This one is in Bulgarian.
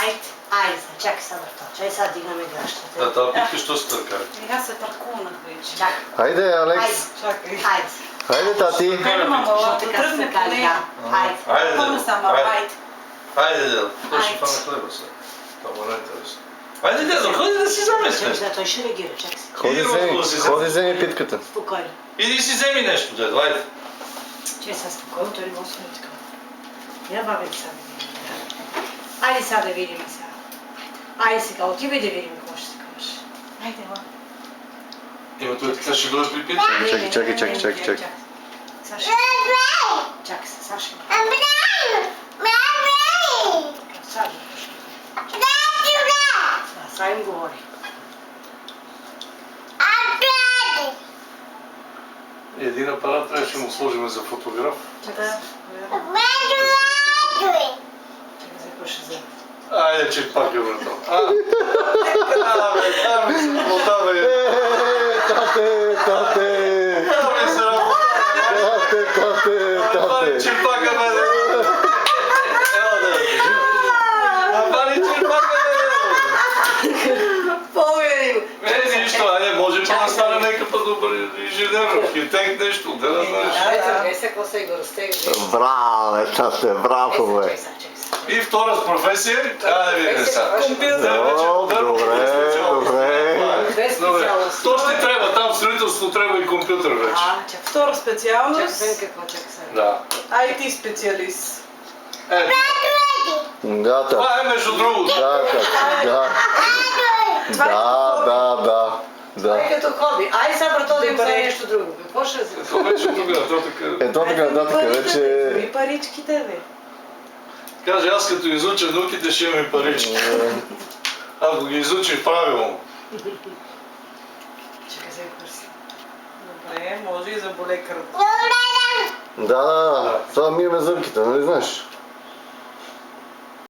Айде, чакай сега върта. Чай сега дигнаме гащата. Да, тази питка що се търкари? Аз се търкунах вече. Чакай. Хайде, Алекс. Чакай. Айде. Хайде, тати. Хайде, мама, Що да така се тръгне каже, поне. да. Айде. Айде, Помня само, айде. Айде, дедо. Той ще Айде. фана хлеба сега. Това не е интересно. Айде, дедо, ходи да си вземеш Чакай, нещо. да, той ще реагира, чакай се. Ходи вземи питката. Спокойно. Иди си вземи нещо, дедо, айде. Чай сега спокойно, той не може да се така. Я бабе сега да видим. Айде сега да видим сега. Айде сега, отивай да видим какво ще се каже. Айде, ла. Има той така ще бъде припит. Чакай. Саша. Чакай се, Саша. Саша. Сега им говори. Един апарат трябваше му сложим за фотограф. Чакай се. Чакай се, какво ще взема. Айде, че пак е вратал. Ми се работа, бе. Тате. Ми се работа. Абани, че пак е, бе. Ела да е. Абани, че пак е, бе. Помни. Нищо, айде, можем да стане нека път добър инженер, архитект, нещо, да не знаеш. Айде, сега какво се го разтегли. Браво, тате, браво, бе. И втора с професия, айде да видим сега. Компютър. Добре. То ще трябва, там в строителството трябва и компютър вече. Чакай. Втора Чакай специалност. сега какво, чакай сега. Да. IT специалист. Да, тате. Това е между другото. Да, тате. Да. Това е като хоби. Айде сега брато да им вземе нещо друго. Какво ще вземе? Това вече тук, то така. Ето така нататък вече... И паричките, бе. Каже, аз като изуча науките ще имам и парички. Ако ги изучиш правилно. Чакай сега какво ще. Добре, може и за болекар. Да, това миеме зъбките, нали знаеш?